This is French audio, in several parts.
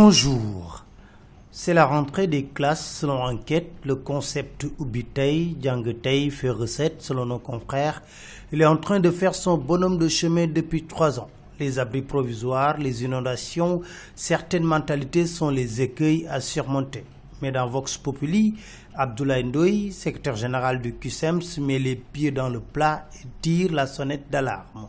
Bonjour. C'est la rentrée des classes selon enquête. Le concept Ubitei, Djangetei fait recette selon nos confrères. Il est en train de faire son bonhomme de chemin depuis 3 ans. Les abris provisoires, les inondations, certaines mentalités sont les écueils à surmonter. Mais dans Vox Populi, Abdoulaye Ndoye, secrétaire général du CUSEMS, met les pieds dans le plat et tire la sonnette d'alarme.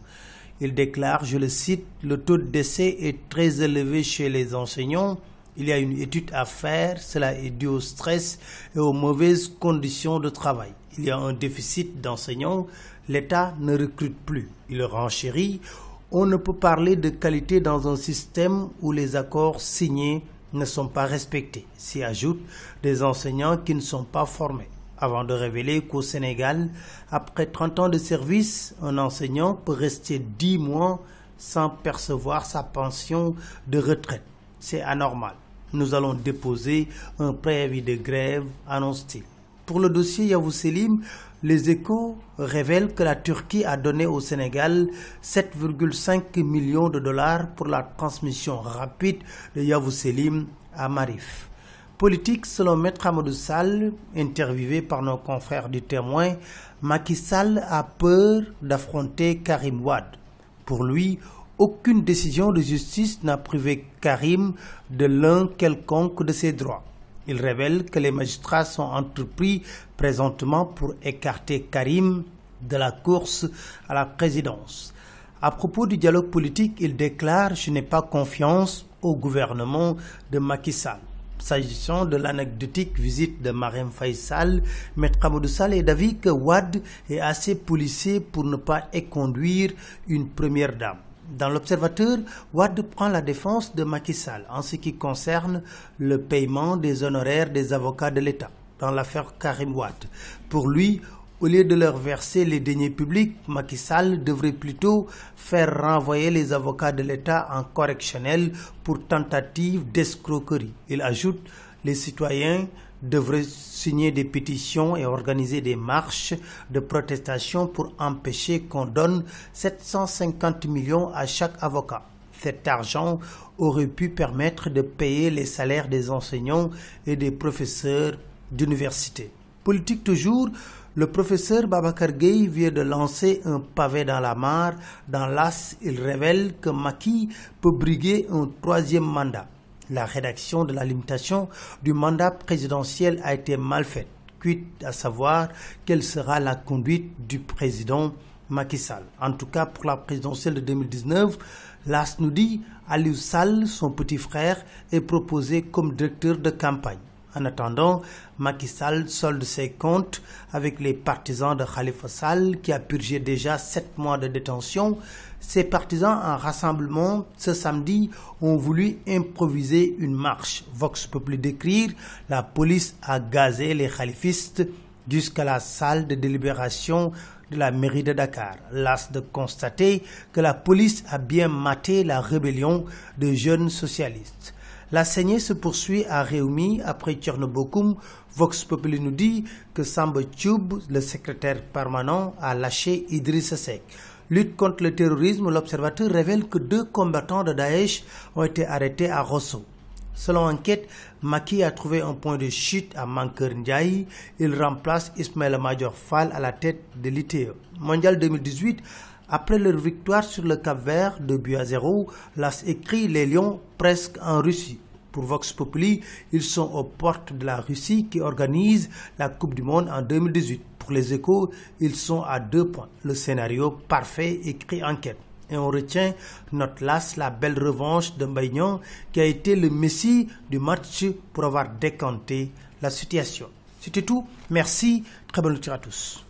Il déclare, je le cite, « Le taux de décès est très élevé chez les enseignants. Il y a une étude à faire, cela est dû au stress et aux mauvaises conditions de travail. Il y a un déficit d'enseignants, l'État ne recrute plus. » Il renchérit, « On ne peut parler de qualité dans un système où les accords signés ne sont pas respectés. » S'y ajoutent des enseignants qui ne sont pas formés. Avant de révéler qu'au Sénégal, après 30 ans de service, un enseignant peut rester 10 mois sans percevoir sa pension de retraite. C'est anormal. Nous allons déposer un préavis de grève, annonce-t-il. Pour le dossier Yavuz Selim, les Échos révèlent que la Turquie a donné au Sénégal 7,5 millions de dollars pour la transmission rapide de Yavuz Selim à Marif. Politique, selon Maître Amadou Sall, interviewé par nos confrères du Témoin, Macky Sall a peur d'affronter Karim Wade. Pour lui, aucune décision de justice n'a privé Karim de l'un quelconque de ses droits. Il révèle que les magistrats sont entrepris présentement pour écarter Karim de la course à la présidence. À propos du dialogue politique, il déclare « Je n'ai pas confiance au gouvernement de Macky Sall ». S'agissant de l'anecdotique visite de Marème Faye Sall, Maître Amadou Sall est d'avis que Wade est assez policé pour ne pas éconduire une première dame. Dans l'Observateur, Wade prend la défense de Macky Sall en ce qui concerne le paiement des honoraires des avocats de l'État dans l'affaire Karim Wade. Pour lui, au lieu de leur verser les deniers publics, Macky Sall devrait plutôt faire renvoyer les avocats de l'État en correctionnel pour tentative d'escroquerie. Il ajoute, les citoyens devraient signer des pétitions et organiser des marches de protestation pour empêcher qu'on donne 750 millions à chaque avocat. Cet argent aurait pu permettre de payer les salaires des enseignants et des professeurs d'université. Politique toujours, le professeur Babacar Gueye vient de lancer un pavé dans la mare. Dans l'As, il révèle que Macky peut briguer un 3e mandat. La rédaction de la limitation du mandat présidentiel a été mal faite. Quid à savoir quelle sera la conduite du président Macky Sall. En tout cas, pour la présidentielle de 2019, l'As nous dit Aliou Sall, son petit frère, est proposé comme directeur de campagne. En attendant, Macky Sall solde ses comptes avec les partisans de Khalifa Sall qui a purgé déjà 7 mois de détention. Ces partisans en rassemblement ce samedi ont voulu improviser une marche. Vox Populi d'écrire, la police a gazé les khalifistes jusqu'à la salle de délibération de la mairie de Dakar. Las de constater que la police a bien maté la rébellion de jeunes socialistes. La saignée se poursuit à Réumi après Tchernobokoum. Vox Populi nous dit que Samba Thioub, le secrétaire permanent, a lâché Idrissa Seck. Lutte contre le terrorisme, l'Observateur révèle que 2 combattants de Daesh ont été arrêtés à Rosso. Selon enquête, Macky a trouvé un point de chute à Mankeur Ndiaye. Il remplace Ismaïla Madior Fall à la tête de l'ITE. Mondial 2018, après leur victoire sur le Cap-Vert de 2-0, l'As écrit les Lions presque en Russie. Pour Vox Populi, ils sont aux portes de la Russie qui organise la Coupe du Monde en 2018. Pour les Échos, ils sont à 2 points. Le scénario parfait écrit enquête. Et on retient notre LAS, la belle revanche de Mbaye Niang qui a été le messie du match pour avoir décanté la situation. C'était tout. Merci. Très bonne lecture à tous.